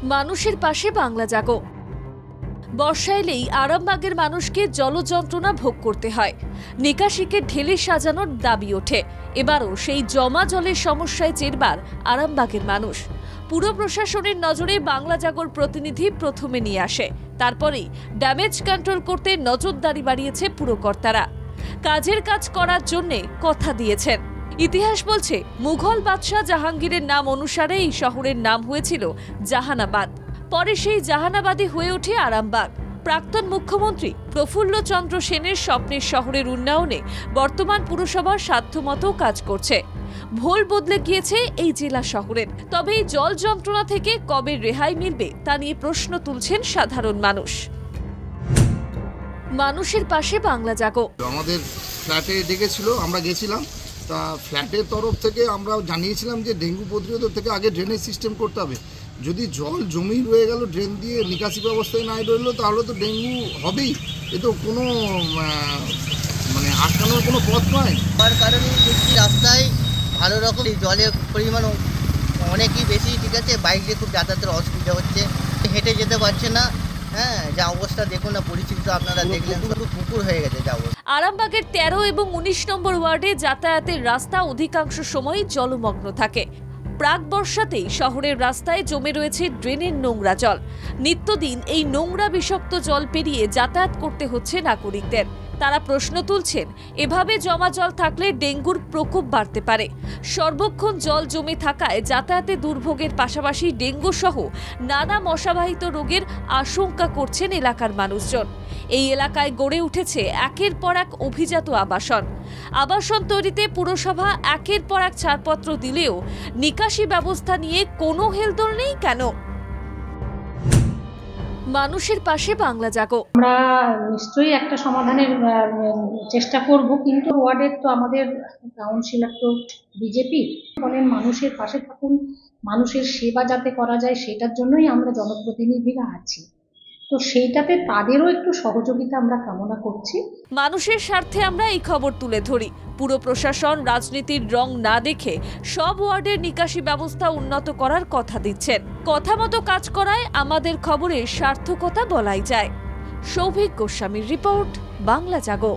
মানুষের পাশে বাংলা জাগো। বর্ষা এলেই আরামবাগের মানুষকে জলযন্ত্রণা ভোগ করতে হয়। নিকাশিকে ঢেলে সাজানোর দাবি ওঠে। এবারও সেই জমা জলের সমস্যায় জেরবার আরামবাগের মানুষ। পুর প্রশাসনের নজরে বাংলা জাগোর প্রতিনিধি প্রথমে নিয়ে আসে, তারপরেই ড্যামেজ কন্ট্রোল করতে নজরদারি বাড়িয়েছে পুরকর্তারা। কাজের কাজ করার জন্য কথা দিয়েছেন। ইতিহাস বলছে মুঘল বাদশাহ জাহাঙ্গীরের নাম অনুসারে এই শহরের নাম হয়েছিল জাহানাবাদ। পরে সেই জাহানাবাদই হয়ে ওঠে আরামবাগ। প্রাক্তন মুখ্যমন্ত্রী প্রফুল্ল চন্দ্র সেনের স্বপ্নের শহরের উন্নয়নে বর্তমান পুরসভার সাধ্যমতো কাজ করছে। ভোল বদলে গিয়েছে এই জেলা শহরের। তবে এই জল যন্ত্রণা থেকে কবে রেহাই মিলবে তা নিয়ে প্রশ্ন তুলছেন সাধারণ মানুষ। মানুষের পাশে বাংলা জাগো। আমাদের ফ্ল্যাটে ডেকেছিল, আমরা গেছিলাম। তা ফ্ল্যাটের তরফ থেকে আমরা জানিয়েছিলাম যে ডেঙ্গু প্রতিরোধের থেকে আগে ড্রেনেজ সিস্টেম করতে হবে। যদি জল জমি রয়ে গেল, ড্রেন দিয়ে নিকাশি ব্যবস্থায় নাই রইলো, তাহলে তো ডেঙ্গু হবেই। এ তো কোনো মানে আটকানোর কোনো পথ নয়। তার কারণে দেখছি রাস্তায় ভালো রকম জলের পরিমাণ অনেকই বেশি, ঠিক আছে। বাইক দিয়ে খুব যাতায়াতের অসুবিধা হচ্ছে, হেঁটে যেতে পারছে না। হ্যাঁ, যা অবস্থা দেখুন না, পরিস্থিতি তো আপনারা দেখলেন, পুরো পুকুর হয়ে গেছে যা অবস্থা। আরামবাগের 13 এবং 19 নম্বর ওয়ার্ডে যাতায়াতের রাস্তা অধিকাংশ সময় জলমগ্ন থাকে। প্রাক বর্ষাতেই শহরের রাস্তায় জমে রয়েছে ড্রেনের নোংরা জল। নিত্যদিন এই নোংরা বিষাক্ত জল পেরিয়ে যাতায়াত করতে হচ্ছে নাগরিকদের। তারা প্রশ্ন তুলছেন, এভাবে জমা জল থাকলে ডেঙ্গুর প্রকোপ বাড়তে পারে। সর্বক্ষণ জল জমে থাকায় যাতায়াতে দুর্ভোগের পাশাপাশি ডেঙ্গু সহ নানা মশাবাহিত রোগের আশঙ্কা করছেন এলাকার মানুষজন। এই এলাকায় গড়ে উঠেছে একের পর এক অভিজাত আবাসন। আবাসন তৈরিতে পুরসভা একের পর এক ছাড়পত্র দিলেও নিকাশি ব্যবস্থা নিয়ে কোনো হেলদোল নেই কেন? মানুষের পাশে বাংলা জাগো। আমরা নিশ্চয়ই একটা সমাধানের চেষ্টা করব, কিন্তু ওয়ার্ডের তো আমাদের কাউন্সিলর তো বিজেপি বলেন মানুষের পাশে থাকুন, মানুষের সেবা যাতে করা যায় সেটার জন্যই আমরা জনপ্রতিনিধিরা আছি। তো সেইটাতে তাদেরও একটু সহযোগিতা আমরা কামনা করছি। মানুষের স্বার্থে আমরা এই খবর তুলে ধরি। পুর প্রশাসন রাজনীতির রং না দেখে সব ওয়ার্ডের নিকাশি ব্যবস্থা উন্নত করার কথা দিচ্ছেন। কথা মতো কাজ করায় আমাদের খবরের সার্থকতা বলাই যায়। সৌভিক গোস্বামীর রিপোর্ট, বাংলা জাগো।